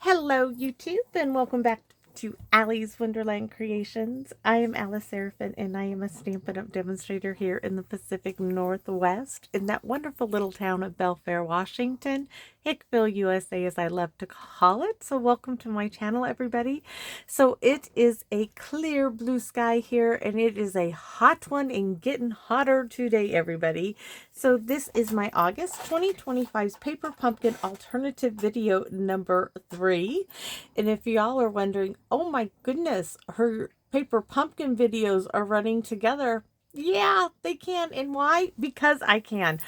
Hello YouTube and welcome back to Allie's Wonderland Creations. I am Alice Seraphin and I am a Stampin' Up! Demonstrator here in the Pacific Northwest in that wonderful little town of Belfair, Washington, Hickville, USA as I love to call it. So welcome to my channel everybody. So it is a clear blue sky here and it is a hot one and getting hotter today everybody. So this is my August 2025's Paper Pumpkin Alternative video number 3. And if y'all are wondering, oh my goodness, her Paper Pumpkin videos are running together. Yeah, they can. And why? Because I can.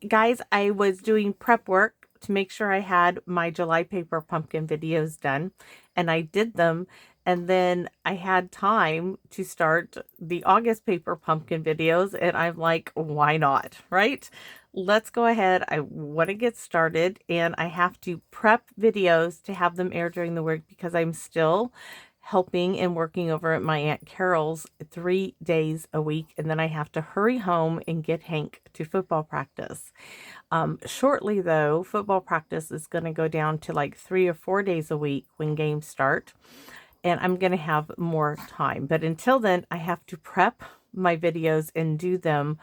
Guys, I was doing prep work to make sure I had my July Paper Pumpkin videos done. And I did them. And then I had time to start the August Paper Pumpkin videos. And I'm like, why not? Right? Let's go ahead. I want to get started. And I have to prep videos to have them air during the week because I'm still helping and working over at my Aunt Carol's 3 days a week. And then I have to hurry home and get Hank to football practice. Shortly, though, football practice is going to go down to like 3 or 4 days a week when games start. And I'm going to have more time. But until then, I have to prep my videos and do them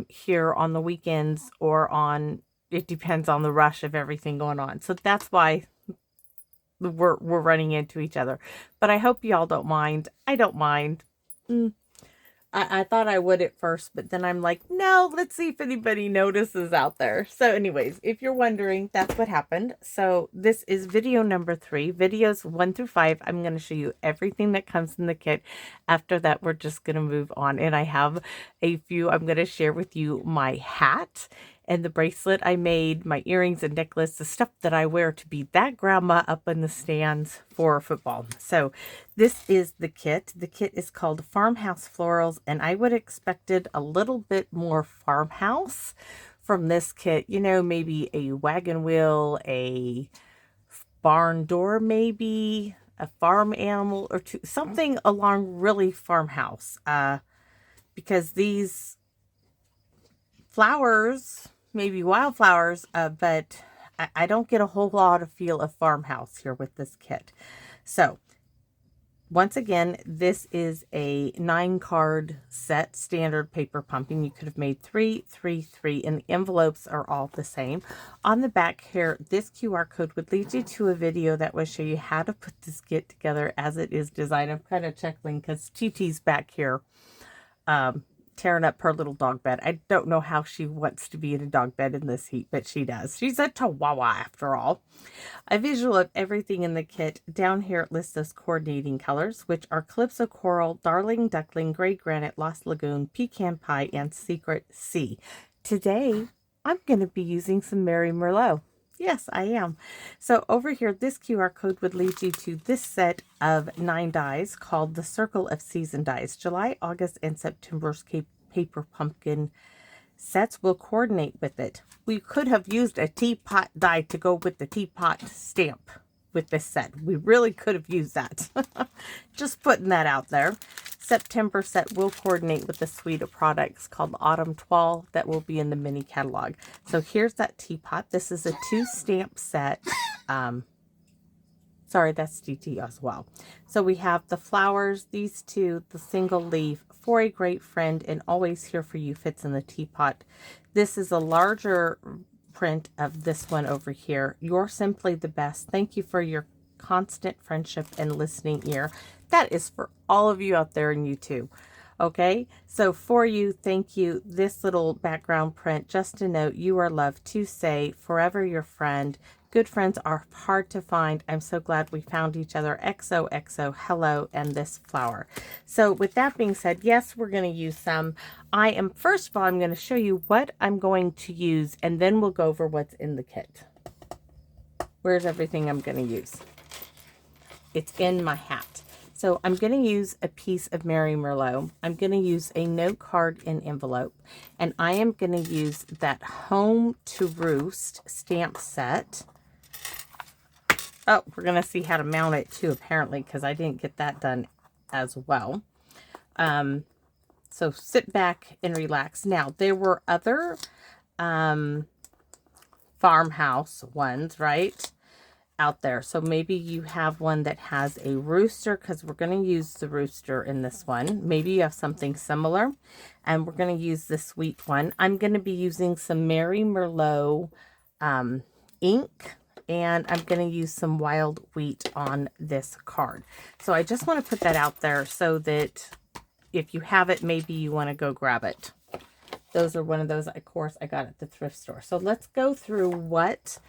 here on the weekends or it depends on the rush of everything going on. So that's why we're running into each other. But I hope y'all don't mind. I don't mind. I thought I would at first, but then I'm like, no, let's see if anybody notices out there. So anyways, if you're wondering, that's what happened. So this is video number 3, videos 1 through 5. I'm going to show you everything that comes in the kit. After that, we're just going to move on. And I have a few, I'm going to share with you my hat and the bracelet I made, my earrings and necklace, the stuff that I wear to be that grandma up in the stands for football. So this is the kit. The kit is called Farmhouse Florals, and I would have expected a little bit more farmhouse from this kit. You know, maybe a wagon wheel, a barn door, maybe a farm animal or two, something along really farmhouse. Because these flowers, maybe wildflowers, but I don't get a whole lot of feel of farmhouse here with this kit. So once again, this is a 9-card set, standard paper pumpkin. You could have made 3, 3, 3, and the envelopes are all the same. On the back here, this QR code would lead you to a video that will show you how to put this kit together as it is designed. I'm kind of chuckling because TT's back here tearing up her little dog bed. I don't know how she wants to be in a dog bed in this heat, but she does. She's a chihuahua after all. A visual of everything in the kit. Down here it lists those coordinating colors, which are Calypso Coral, Darling Duckling, Gray Granite, Lost Lagoon, Pecan Pie, and Secret Sea. Today, I'm going to be using some Mary Merlot. Yes, I am. So over here, this QR code would lead you to this set of 9 dies called the Circle of Season dies. July, August, and September's paper pumpkin sets will coordinate with it. We could have used a teapot die to go with the teapot stamp with this set. We really could have used that. Just putting that out there. September set will coordinate with the suite of products called Autumn 12 that will be in the mini catalog. So here's that teapot. This is a 2 stamp set. Sorry, that's DT as well. So we have the flowers, these 2, the single leaf, For a Great Friend, and Always Here for You fits in the teapot. This is a larger print of this one over here. You're simply the best. Thank you for your constant friendship and listening ear. That is for all of you out there in YouTube. Okay, so for you, thank you. This little background print, just a note, you are loved to say, forever your friend. Good friends are hard to find. I'm so glad we found each other. XOXO, hello, and this flower. So with that being said, yes, we're going to use some. First of all, I'm going to show you what I'm going to use, and then we'll go over what's in the kit. Where's everything I'm going to use? It's in my hat. So I'm going to use a piece of Mary Merlot. I'm going to use a note card and envelope. And I am going to use that Home to Roost stamp set. Oh, we're going to see how to mount it too, apparently, because I didn't get that done as well. So sit back and relax. Now, there were other farmhouse ones, right? out there. So maybe you have one that has a rooster, because we're going to use the rooster in this one. Maybe you have something similar, and we're going to use the sweet one. I'm going to be using some Mary Merlot ink, and I'm going to use some wild wheat on this card. So I just want to put that out there so that if you have it, maybe you want to go grab it. Those are one of those, of course, I got at the thrift store. So let's go through what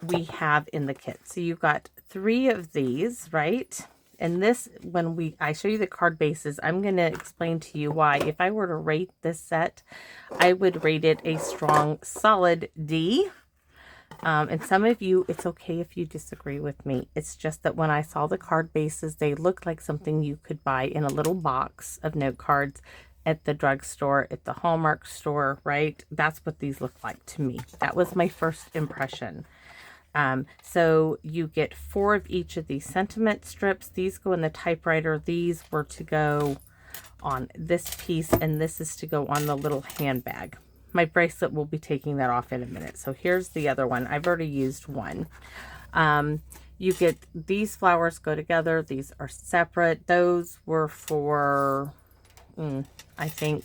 we have in the kit. So you've got 3 of these, right? And this, when I show you the card bases, I'm going to explain to you why. If I were to rate this set, I would rate it a strong, solid D. And some of you, it's okay if you disagree with me. It's just that when I saw the card bases, they looked like something you could buy in a little box of note cards at the drugstore, at the Hallmark store, right? That's what these look like to me. That was my first impression. So you get 4 of each of these sentiment strips. These go in the typewriter. These were to go on this piece, and this is to go on the little handbag. My bracelet will be taking that off in a minute. So here's the other one. I've already used one. You get these flowers go together. These are separate. Those were for... I think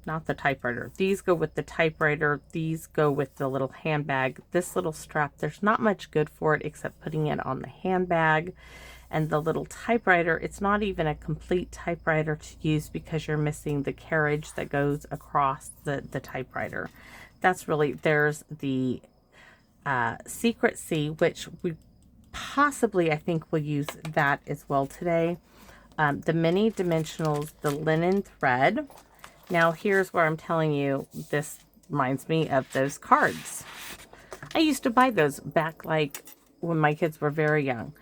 not the typewriter. These go with the typewriter. These go with the little handbag. This little strap, there's not much good for it except putting it on the handbag. And the little typewriter, it's not even a complete typewriter to use because you're missing the carriage that goes across the typewriter. That's really, there's the Secret C, which we possibly, I think, will use that as well today. The mini dimensionals, the linen thread. Now here's where I'm telling you, this reminds me of those cards. I used to buy those back like when my kids were very young.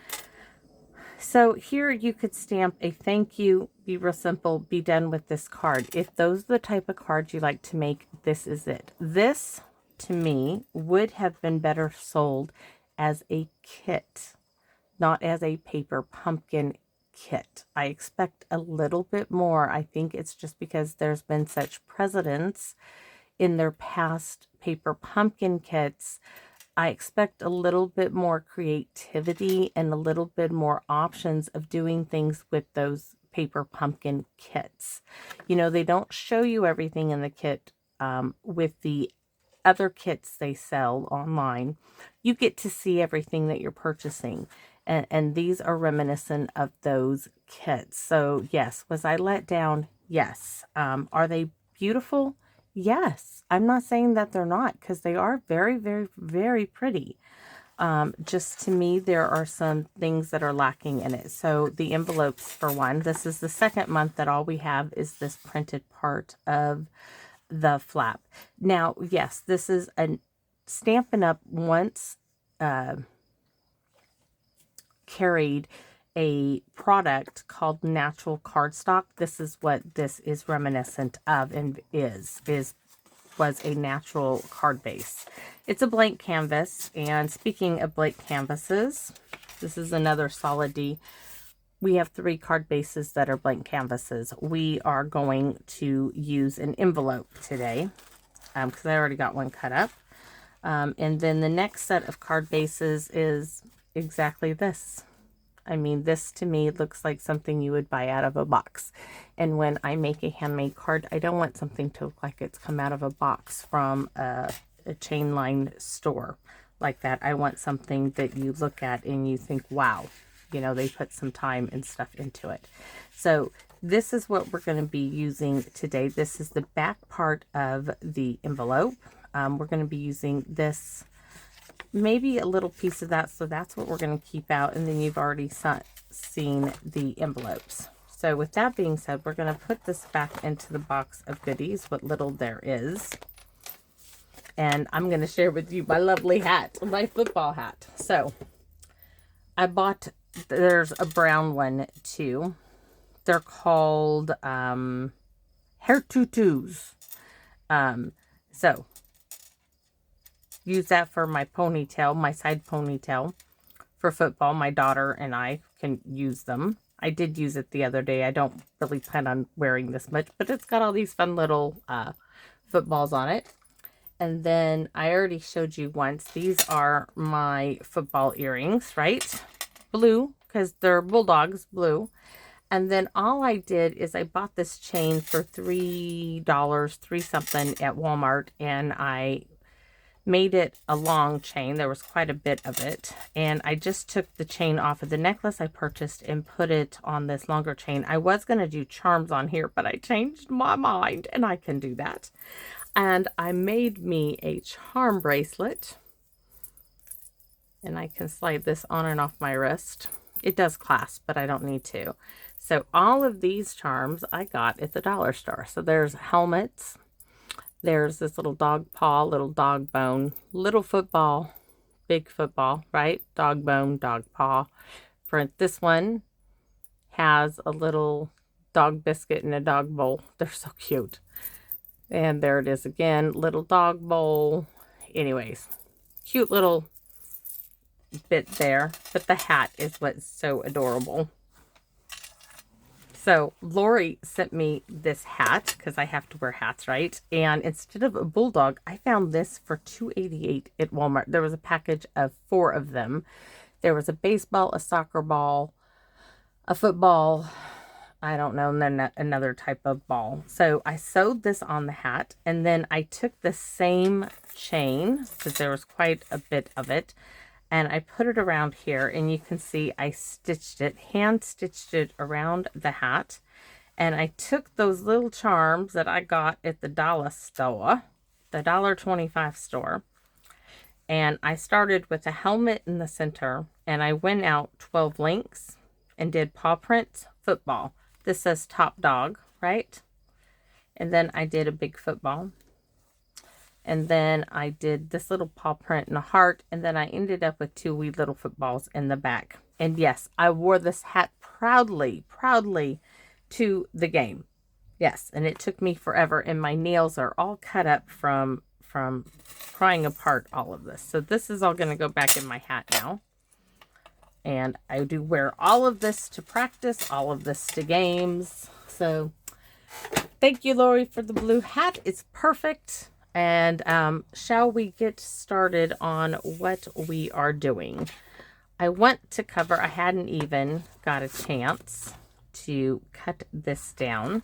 So here you could stamp a thank you, be real simple, be done with this card. If those are the type of cards you like to make, this is it. This, to me, would have been better sold as a kit, not as a paper pumpkin kit. I expect a little bit more. I think it's just because there's been such precedence in their past paper pumpkin kits. I expect a little bit more creativity and a little bit more options of doing things with those paper pumpkin kits. You know, they don't show you everything in the kit with the other kits they sell online. You get to see everything that you're purchasing. And these are reminiscent of those kits. So yes, was I let down? Yes. Are they beautiful? Yes. I'm not saying that they're not, because they are very, very, very pretty. Just to me, there are some things that are lacking in it. So the envelopes, for one, this is the second month that all we have is this printed part of the flap. Now, yes, this is a Stampin' Up! Once carried a product called natural cardstock. This is what this is reminiscent of, and was a natural card base. It's a blank canvas, and speaking of blank canvases, this is another solid D. We have 3 card bases that are blank canvases. We are going to use an envelope today because I already got one cut up. And then the next set of card bases is exactly this. I mean, this to me looks like something you would buy out of a box. And when I make a handmade card, I don't want something to look like it's come out of a box from a chain line store like that. I want something that you look at and you think, wow, you know, they put some time and stuff into it. So this is what we're going to be using today. This is the back part of the envelope. We're going to be using this, maybe a little piece of that, so that's what we're going to keep out, and then you've already seen the envelopes. So with that being said, we're going to put this back into the box of goodies, what little there is, and I'm going to share with you my lovely hat, my football hat. So I bought, there's a brown one too. They're called hair tutus. So use that for my ponytail, my side ponytail for football. My daughter and I can use them. I did use it the other day. I don't really plan on wearing this much, but it's got all these fun little footballs on it. And then I already showed you once, these are my football earrings, right? Blue, because they're bulldogs, blue. And then all I did is I bought this chain for $3, 3 something at Walmart, and I made it a long chain. There was quite a bit of it. And I just took the chain off of the necklace I purchased and put it on this longer chain. I was going to do charms on here, but I changed my mind, and I can do that. And I made me a charm bracelet. And I can slide this on and off my wrist. It does clasp, but I don't need to. So all of these charms I got at the dollar store. So there's helmets. There's this little dog paw, little dog bone, little football, big football, right? Dog bone, dog paw. For this one has a little dog biscuit and a dog bowl. They're so cute. And there it is again, little dog bowl. Anyways, cute little bit there. But the hat is what's so adorable. So Lori sent me this hat because I have to wear hats, right? And instead of a bulldog, I found this for $2.88 at Walmart. There was a package of 4 of them. There was a baseball, a soccer ball, a football, I don't know, and then another type of ball. So I sewed this on the hat, and then I took the same chain, because there was quite a bit of it, and I put it around here, and you can see I stitched it, hand stitched it around the hat. And I took those little charms that I got at the dollar store, the $1.25 store, and I started with a helmet in the center, and I went out 12 links and did paw print football. This says top dog, right? And then I did a big football. And then I did this little paw print and a heart. And then I ended up with 2 wee little footballs in the back. And yes, I wore this hat proudly to the game. Yes, and it took me forever. And my nails are all cut up from prying apart all of this. So this is all going to go back in my hat now. And I do wear all of this to practice, all of this to games. So thank you, Lori, for the blue hat. It's perfect. And shall we get started on what we are doing? I want to cover, I hadn't even got a chance to cut this down.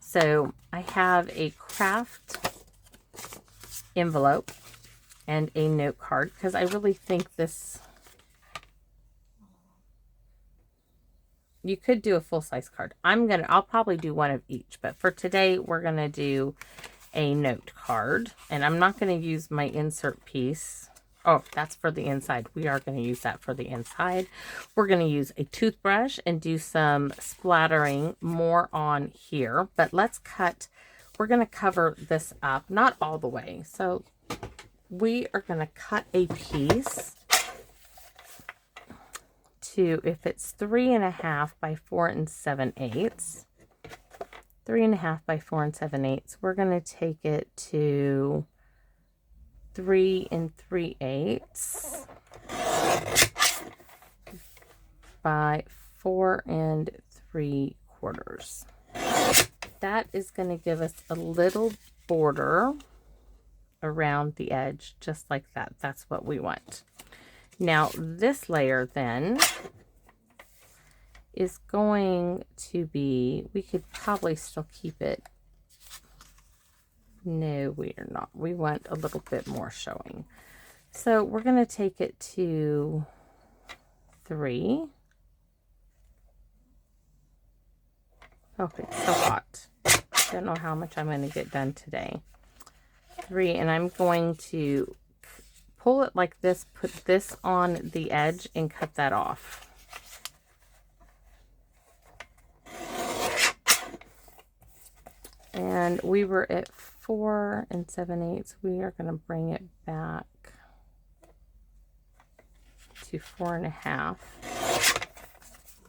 So I have a craft envelope and a note card, because I really think this, you could do a full-size card. I'll probably do one of each, but for today we're gonna do a note card, and I'm not going to use my insert piece. Oh, that's for the inside. We are going to use that for the inside. We're going to use a toothbrush and do some splattering more on here, but let's cut. We're going to cover this up, not all the way. So we are going to cut a piece to, if it's 3.5 by 4 7/8. 3.5 by 4 7/8. We're going to take it to 3 3/8 by 4 3/4. That is going to give us a little border around the edge, just like that. That's what we want. Now this layer then is going to be, we could probably still keep it. No, we are not. We want a little bit more showing. So we're going to take it to 3. Oh, it's so hot. Don't know how much I'm going to get done today. 3, and I'm going to pull it like this, put this on the edge, and cut that off. And we were at 4 7/8. We are going to bring it back to 4.5.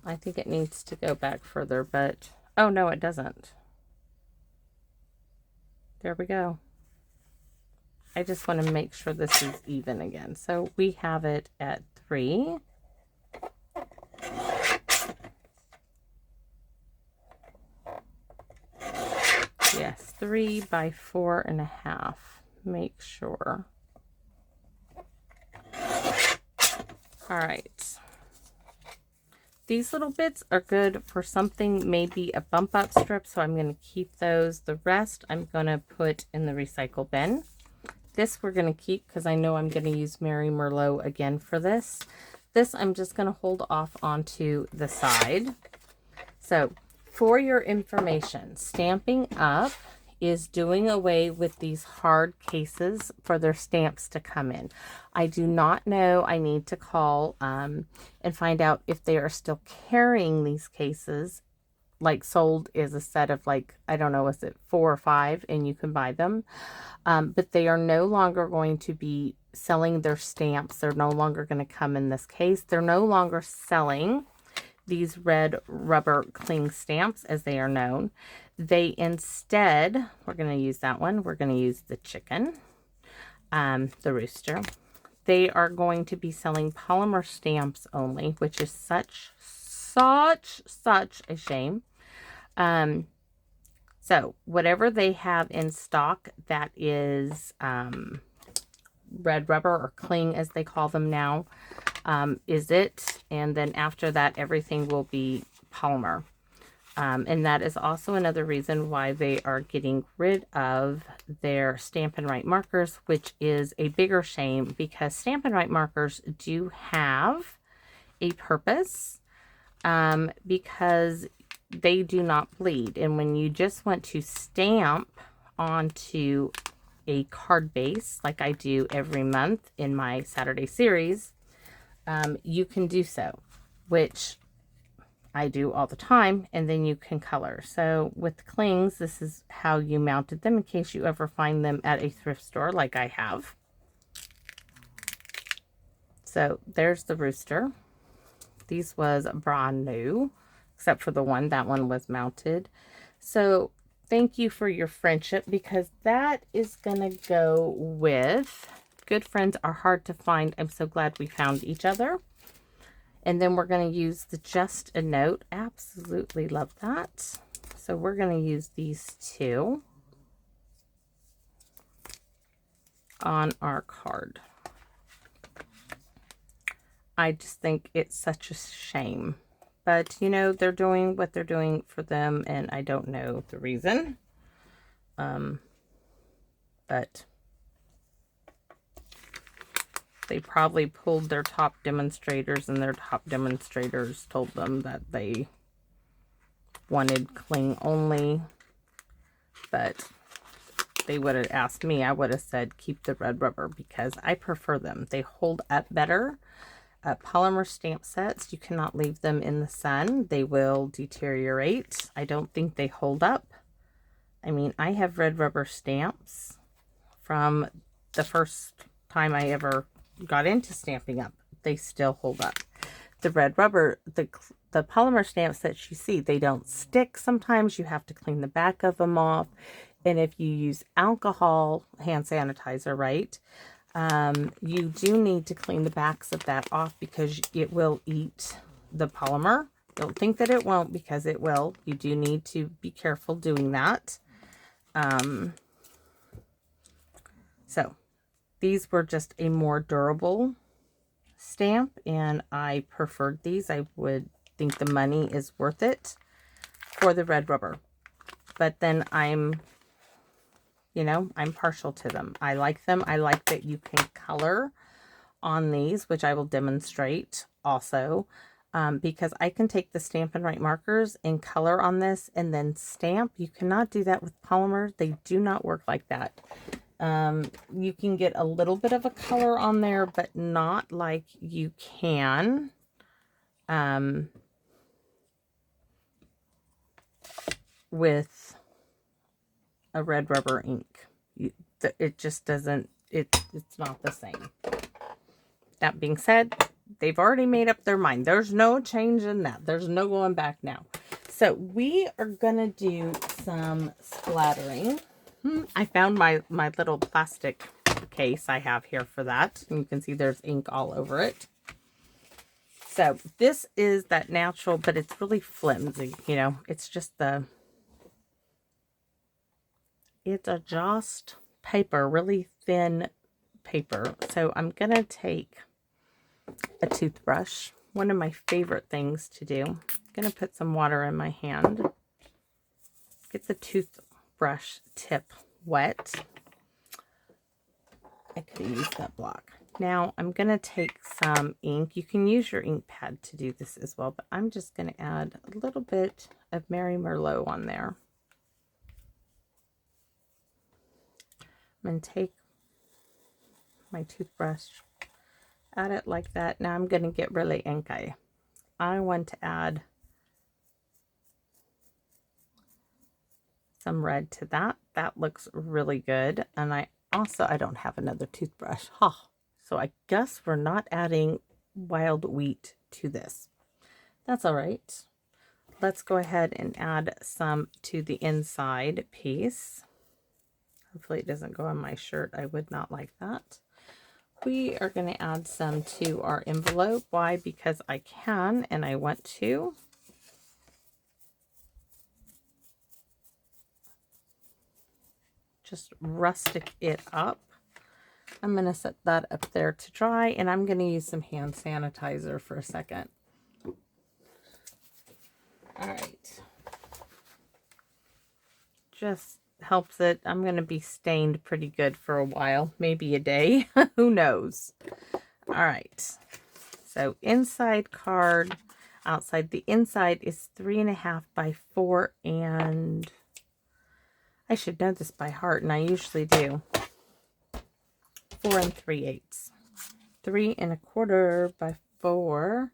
I think it needs to go back further, but oh no, it doesn't. There we go. I just want to make sure this is even again. So we have it at 3. Yes, 3 by 4.5. make sure. All right. These little bits are good for something, maybe a bump up strip, so I'm going to keep those. The rest I'm going to put in the recycle bin. This we're going to keep because I know I'm going to use Mary Merlot again for this. This I'm just going to hold off onto the side. So for your information, Stampin' Up! Is doing away with these hard cases for their stamps to come in. I do not know. I need to call and find out if they are still carrying these cases, like sold as a set of, like, I don't know, is it 4 or 5 and you can buy them. But they are no longer going to be selling their stamps. They're no longer going to come in this case. They're no longer selling these red rubber cling stamps as they are known. They instead, we're going to use that one. We're going to use the chicken, the rooster. They are going to be selling polymer stamps only, which is such a shame. So whatever they have in stock that is red rubber or cling as they call them now, is it. And then after that, everything will be polymer. And that is also another reason why they are getting rid of their Stampin' Write markers, which is a bigger shame because Stampin' Write markers do have a purpose, because they do not bleed. And when you just want to stamp onto a card base, like I do every month in my Saturday series, you can do so, which I do all the time, and then you can color. So with clings, this is how you mounted them in case you ever find them at a thrift store like I have. So there's the rooster. These was brand new, except for the one. That one was mounted. So thank you for your friendship, because that is going to go with good friends are hard to find. I'm so glad we found each other. And then we're going to use the Just a Note. Absolutely love that. So we're going to use these two on our card. I just think it's such a shame. But, you know, they're doing what they're doing for them, and I don't know the reason. But they probably pulled their top demonstrators, and their top demonstrators told them that they wanted cling only. But they would have asked me, I would have said keep the red rubber because I prefer them. They hold up better. Polymer stamp sets, you cannot leave them in the sun. They will deteriorate. I don't think they hold up. I mean, I have red rubber stamps from the first time I ever got into Stampin' Up. They still hold up. The red rubber, the polymer stamps that you see, they don't stick. Sometimes you have to clean the back of them off. And if you use alcohol hand sanitizer, right, you do need to clean the backs of that off because it will eat the polymer. Don't think that it won't, because it will. You do need to be careful doing that. So these were just a more durable stamp, and I preferred these. I would think the money is worth it for the red rubber. But then I'm partial to them. I like them. I like that you can color on these, which I will demonstrate also, because I can take the Stampin' Write markers and color on this and then stamp. You cannot do that with polymer. They do not work like that. You can get a little bit of a color on there, but not like you can with a red rubber ink. It just doesn't, it's not the same. That being said, they've already made up their mind. There's no change in that. There's no going back now. So we are going to do some splattering. I found my little plastic case I have here for that. And you can see there's ink all over it. So this is that natural, but it's really flimsy. You know, it's just it's just paper, really thin paper. So I'm going to take a toothbrush, one of my favorite things to do. I'm going to put some water in my hand, get the toothbrush tip wet. I could have used that block. Now I'm going to take some ink. You can use your ink pad to do this as well, but I'm just going to add a little bit of Mary Merlot on there. I'm going to take my toothbrush, add it like that. Now I'm going to get really inky. I want to add some red to that. That looks really good. And I don't have another toothbrush. So I guess we're not adding wild wheat to this. That's all right. Let's go ahead and add some to the inside piece. Hopefully it doesn't go on my shirt. I would not like that. We are going to add some to our envelope. Why? Because I can and I want to. Just rustic it up. I'm going to set that up there to dry, and I'm going to use some hand sanitizer for a second. All right. Just helps it. I'm going to be stained pretty good for a while, maybe a day. Who knows? All right. So inside card, outside. The inside is 3.5 by 4, and I should know this by heart, and I usually do. 4 3/8. 3.25 by 4.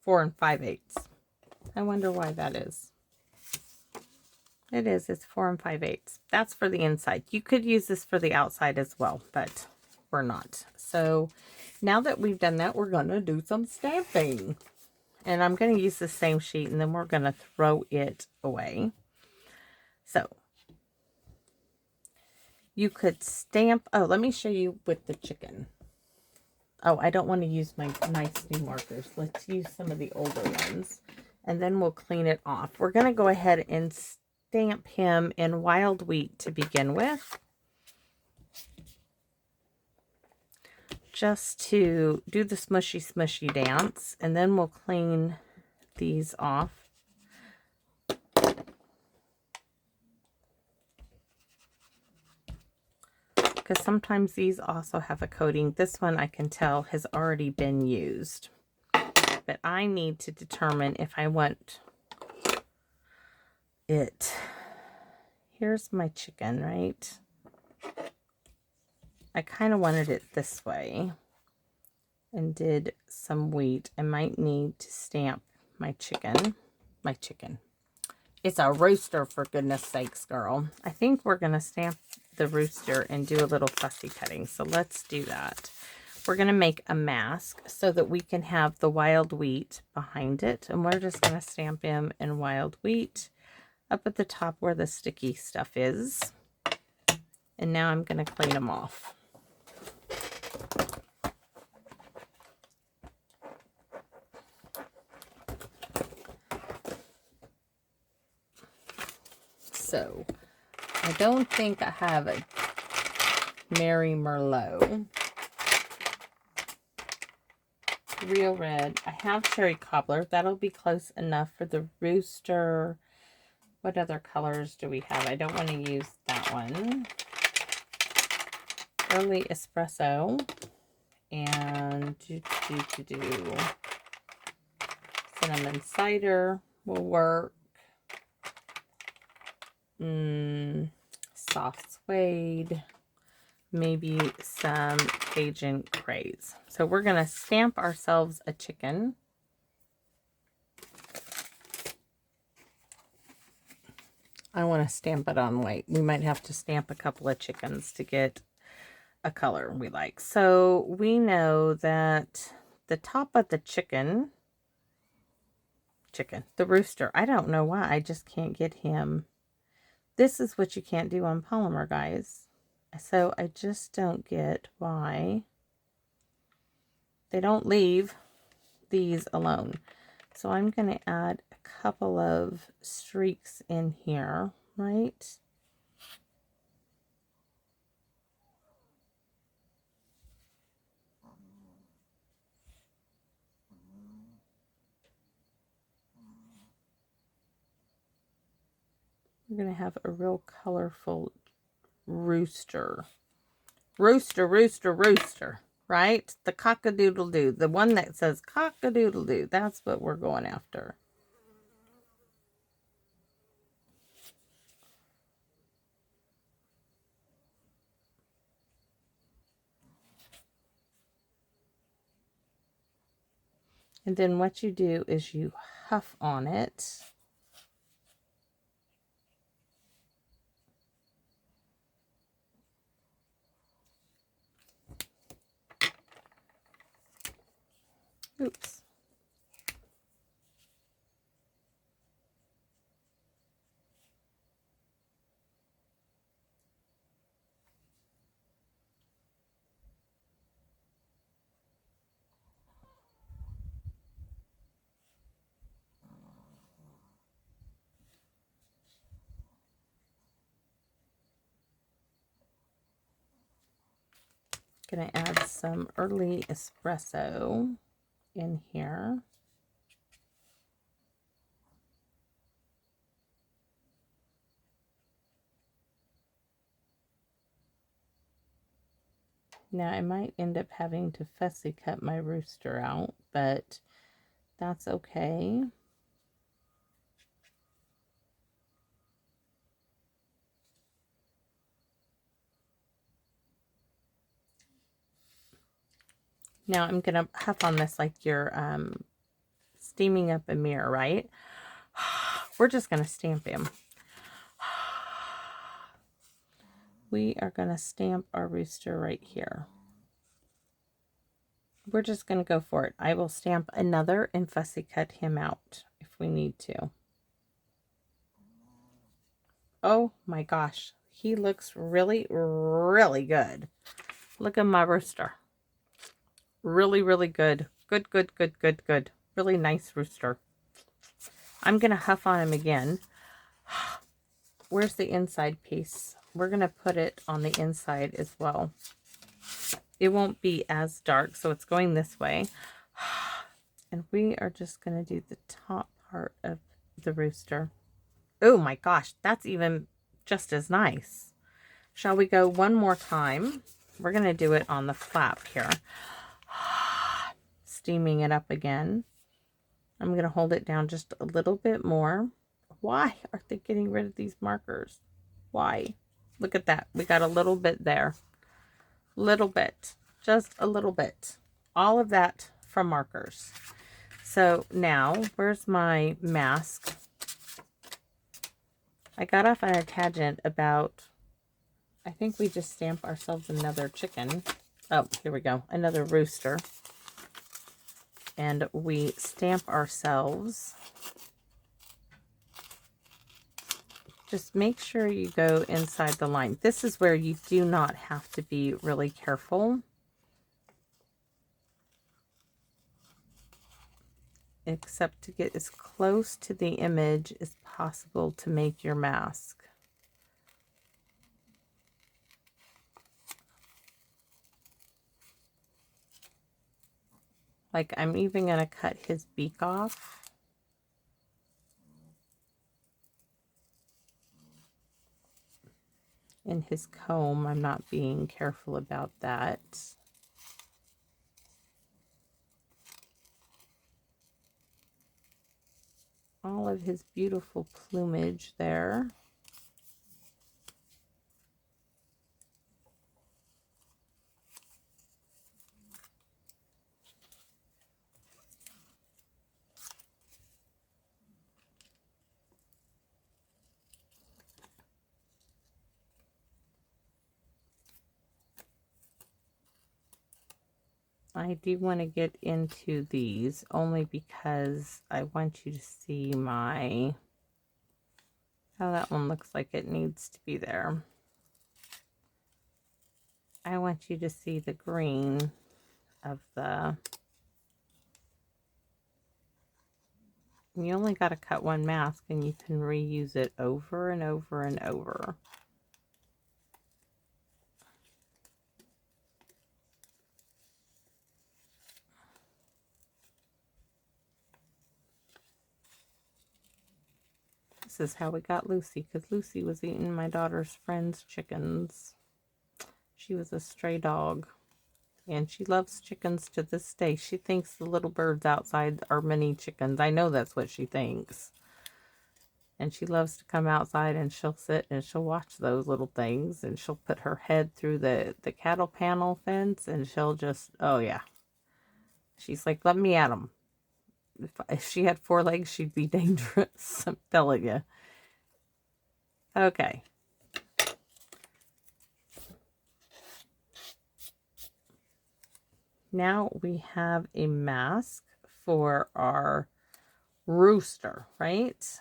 4 5/8. I wonder why that is. It is. It's 4 5/8. That's for the inside. You could use this for the outside as well, but we're not. So now that we've done that, we're going to do some stamping. And I'm going to use the same sheet, and then we're going to throw it away. So you could stamp. Oh, let me show you with the chicken. Oh, I don't want to use my nice new markers. Let's use some of the older ones, and then we'll clean it off. We're going to go ahead and stamp him in wild wheat to begin with, just to do the smushy dance, and then we'll clean these off. Because sometimes these also have a coating. This one I can tell has already been used. But I need to determine if I want it. Here's my chicken, right? I kind of wanted it this way and did some wheat. I might need to stamp my chicken. It's a rooster, for goodness sakes, girl. I think we're going to stamp the rooster and do a little fussy cutting. So let's do that. We're going to make a mask so that we can have the wild wheat behind it. And we're just going to stamp him in wild wheat up at the top where the sticky stuff is. And now I'm going to clean them off. So I don't think I have a Mary Merlot. Real red. I have cherry cobbler. That'll be close enough for the rooster. What other colors do we have? I don't want to use that one. Early espresso. And cinnamon cider will work. Soft suede, maybe some Cajun craze. So we're going to stamp ourselves a chicken. I want to stamp it on white. We might have to stamp a couple of chickens to get a color we like. So we know that the top of the chicken, the rooster, I don't know why, I just can't get him. This is what you can't do on polymer, guys. So I just don't get why they don't leave these alone. So I'm going to add a couple of streaks in here, right? We're going to have a real colorful rooster. Rooster, rooster, rooster, right? The cock-a-doodle-doo. The one that says cock-a-doodle-doo. That's what we're going after. And then what you do is you huff on it. Oops. Gonna add some early espresso in here. Now I might end up having to fussy cut my rooster out, but that's okay. Now I'm gonna huff on this like you're steaming up a mirror, right? We're just gonna stamp him. We are gonna stamp our rooster right here. We're just gonna go for it. I will stamp another and fussy cut him out if we need to. Oh my gosh, he looks really, really good. Look at my rooster. Really, really good. Good, good, good, good, good. Really nice rooster. I'm going to huff on him again. Where's the inside piece? We're going to put it on the inside as well. It won't be as dark, so it's going this way. And we are just going to do the top part of the rooster. Oh my gosh, that's even just as nice. Shall we go one more time? We're going to do it on the flap here. Steaming it up again. I'm going to hold it down just a little bit more. Why are they getting rid of these markers? Why? Look at that. We got a little bit there. Little bit. Just a little bit. All of that from markers. So now, where's my mask? I got off on a tangent about, I think we just stamp ourselves another chicken. Oh, here we go. Another rooster. And we stamp ourselves. Just make sure you go inside the line. This is where you do not have to be really careful. Except to get as close to the image as possible to make your mask. Like, I'm even going to cut his beak off. And his comb, I'm not being careful about that. All of his beautiful plumage there. I do want to get into these only because I want you to see how that one looks like it needs to be there. I want you to see the green of the You only got to cut one mask and you can reuse it over and over and over. This is how we got Lucy, because Lucy was eating my daughter's friend's chickens. She was a stray dog, and she loves chickens to this day. She thinks the little birds outside are mini chickens. I know that's what she thinks. And she loves to come outside and she'll sit and she'll watch those little things, and she'll put her head through the cattle panel fence and she'll just, oh yeah. She's like, let me at them. If she had 4 legs, she'd be dangerous. I'm telling you. Okay. Now we have a mask for our rooster, right?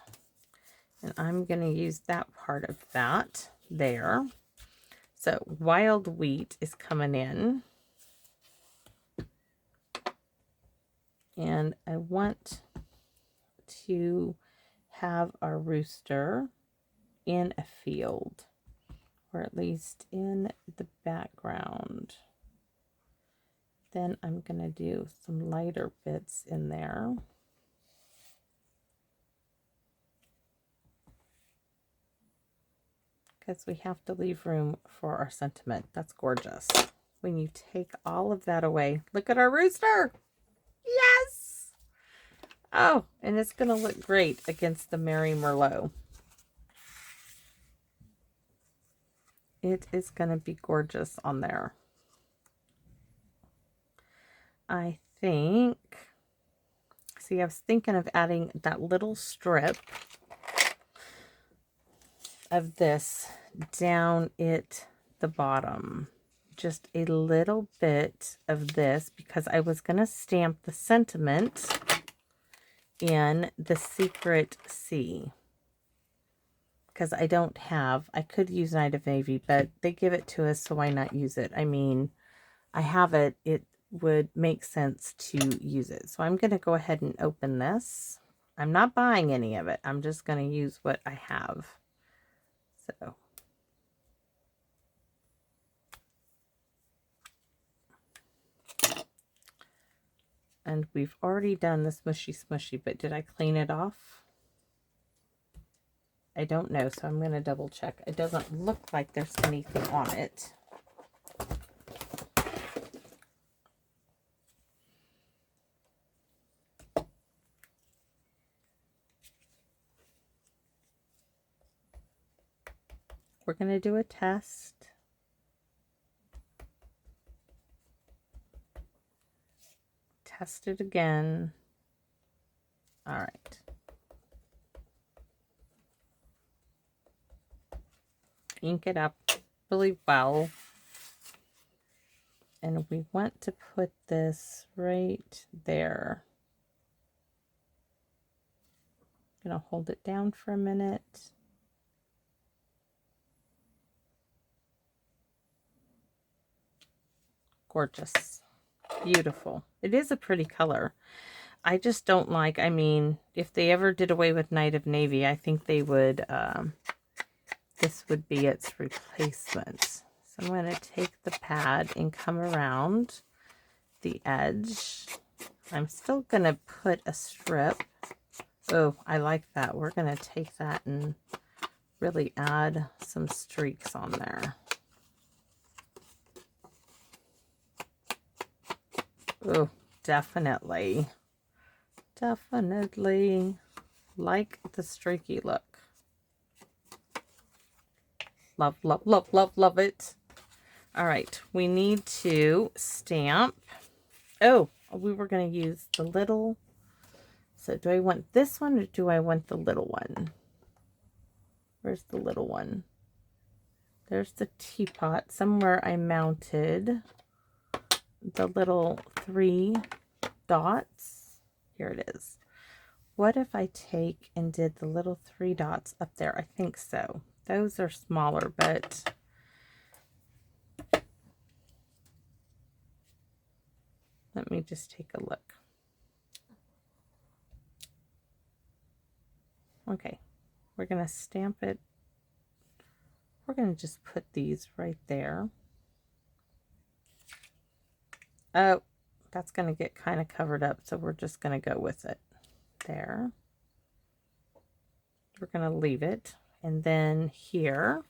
And I'm going to use that part of that there. So wild wheat is coming in. And I want to have our rooster in a field, or at least in the background. Then I'm going to do some lighter bits in there. Because we have to leave room for our sentiment. That's gorgeous. When you take all of that away, look at our rooster. Yes! Oh, and it's going to look great against the Merry Merlot. It is going to be gorgeous on there. I think, see, I was thinking of adding that little strip of this down at the bottom. Just a little bit of this, because I was going to stamp the sentiment in the Secret C. Because I don't have, I could use Night of Navy, but they give it to us, so why not use it? I mean, I have it, it would make sense to use it. So I'm going to go ahead and open this. I'm not buying any of it. I'm just going to use what I have. So. And we've already done the smushy, but did I clean it off? I don't know, so I'm going to double check. It doesn't look like there's anything on it. We're going to do a test. Test it again. All right. Ink it up really well. And we want to put this right there. I'm going to hold it down for a minute. Gorgeous. Beautiful. It is a pretty color. I just don't like, I mean, if they ever did away with Night of Navy, I think they would, this would be its replacement. So I'm going to take the pad and come around the edge. I'm still going to put a strip. Oh, I like that. We're going to take that and really add some streaks on there. Oh, definitely. Definitely like the streaky look. Love, love, love, love, love it. All right, we need to stamp. Oh, we were going to use the little. So do I want this one or do I want the little one? Where's the little one? There's the teapot. Somewhere I mounted the little 3 dots. Here it is. What if I take and did the little 3 dots up there? I think so. Those are smaller, but let me just take a look. Okay, we're going to stamp it. We're going to just put these right there. Oh, that's going to get kind of covered up, so we're just going to go with it. There. We're going to leave it. And then here,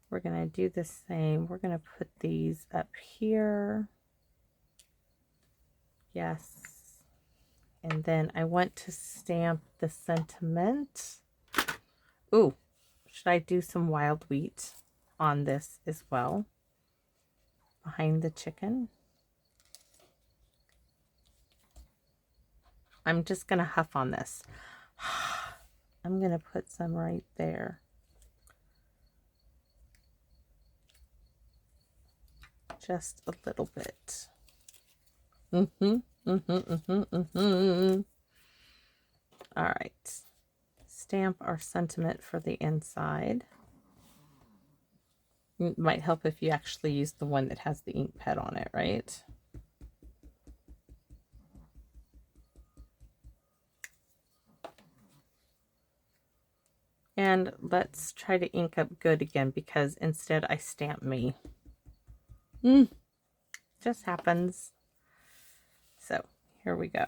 we're going to do the same. We're going to put these up here. Yes. And then I want to stamp the sentiment. Ooh, should I do some wild wheat on this as well? Behind the chicken. I'm just going to huff on this. I'm going to put some right there. Just a little bit. All right. Stamp our sentiment for the inside. It might help if you actually use the one that has the ink pad on it, right? And let's try to ink up good again, because instead I stamp me. Just happens. So here we go.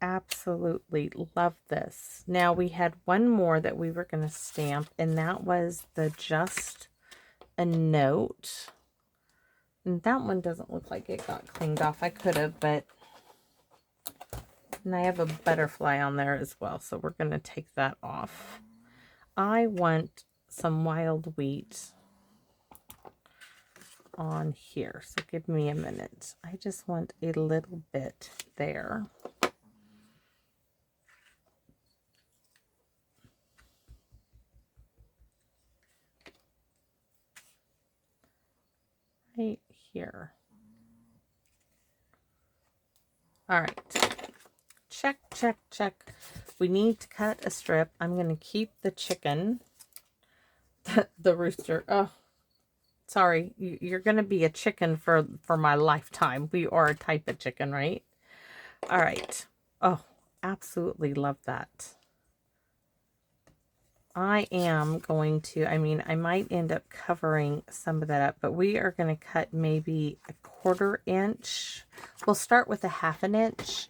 Absolutely love this. Now we had one more that we were going to stamp, and that was the Just a Note. And that one doesn't look like it got cleaned off. I could have, but... And I have a butterfly on there as well, so we're going to take that off. I want some wild wheat on here, so give me a minute. I just want a little bit there. Right here. All right. Check, check, check. We need to cut a strip. I'm going to keep the chicken, the rooster. Oh, sorry. You're going to be a chicken for my lifetime. We are a type of chicken, right? All right. Oh, absolutely love that. I am going to, I mean, I might end up covering some of that up, but we are going to cut maybe a 1/4 inch. We'll start with a 1/2 inch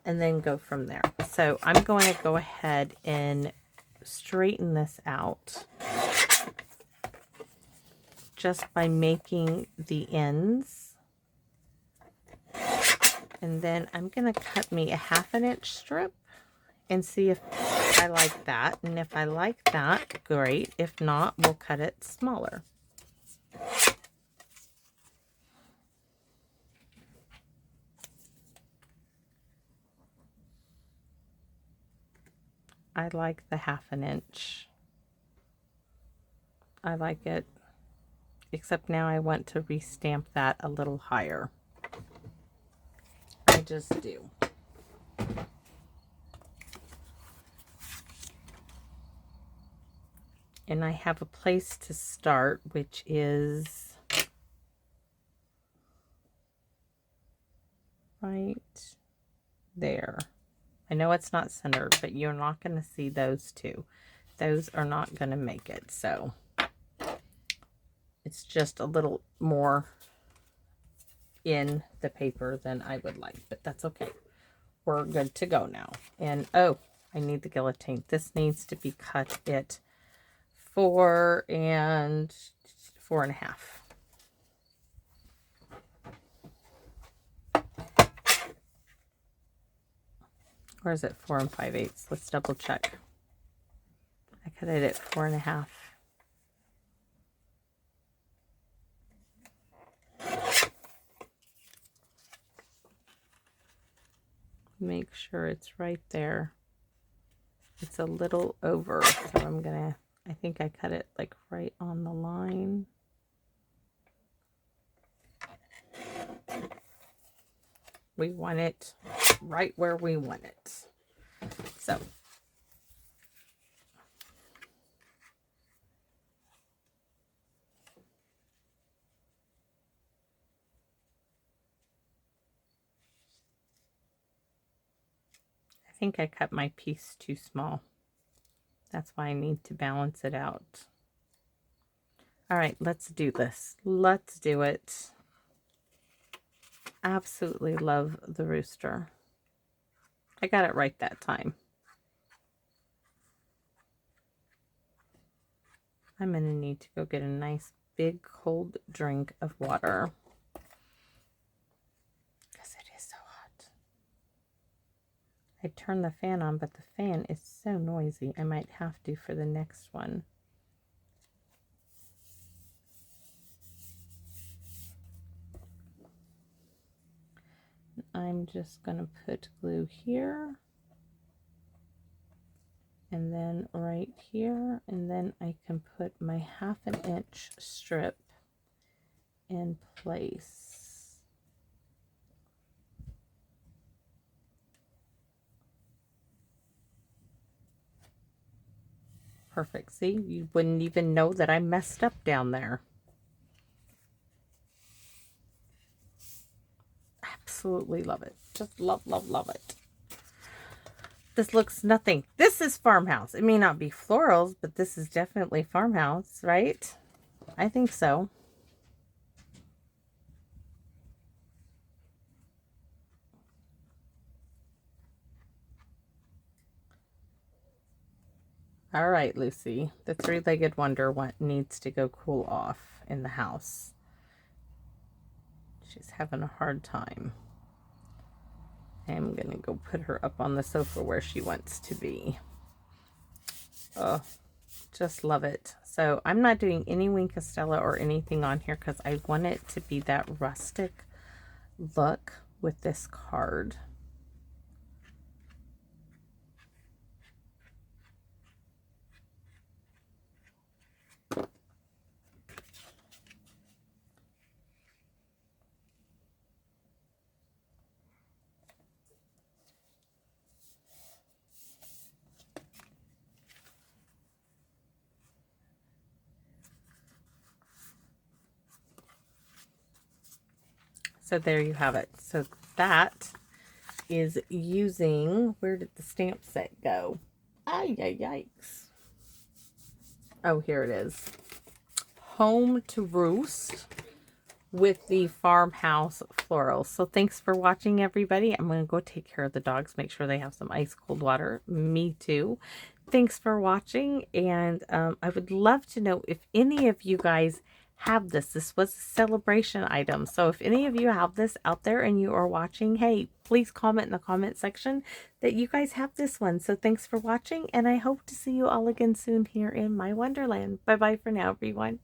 and then go from there. So I'm going to go ahead and straighten this out just by making the ends. And then I'm going to cut me a 1/2 inch strip and see if I like that. And if I like that, great. If not, we'll cut it smaller. I like the 1/2 inch. I like it. Except now I want to restamp that a little higher. I just do. And I have a place to start, which is right there. I know it's not centered, but you're not going to see those two. Those are not going to make it. So it's just a little more in the paper than I would like, but that's okay. We're good to go now. And oh, I need the guillotine. This needs to be cut at 4 and 4.5. Or is it 4 5/8? Let's double check. I cut it at 4.5. Make sure it's right there. It's a little over, so I'm gonna, I think I cut it like right on the line. We want it right where we want it. So think I cut my piece too small. That's why I need to balance it out. All right, let's do this. Let's do it. Absolutely love the rooster. I got it right that time. I'm going to need to go get a nice big cold drink of water. Because it is so hot. I turned the fan on, but the fan is so noisy. I might have to for the next one. I'm just going to put glue here. And then right here. And then I can put my 1/2 inch strip in place. Perfect. See, you wouldn't even know that I messed up down there. Absolutely love it. Just love, love, love it. This looks nothing. This is Farmhouse. It may not be Florals, but this is definitely Farmhouse, right? I think so. All right, Lucy. The three-legged wonder needs to go cool off in the house. She's having a hard time. I'm going to go put her up on the sofa where she wants to be. Oh, just love it. So I'm not doing any Wink Estella or anything on here because I want it to be that rustic look with this card. So there you have it. So that is using, where did the stamp set go? Ay, yikes. Oh, here it is. Home to Roost with the Farmhouse Florals. So thanks for watching, everybody. I'm going to go take care of the dogs, make sure they have some ice cold water. Me too. Thanks for watching, and I would love to know if any of you guys have this. This was a celebration item. So if any of you have this out there and you are watching, hey, please comment in the comment section that you guys have this one. So thanks for watching, and I hope to see you all again soon here in my Wonderland. Bye-bye for now, everyone.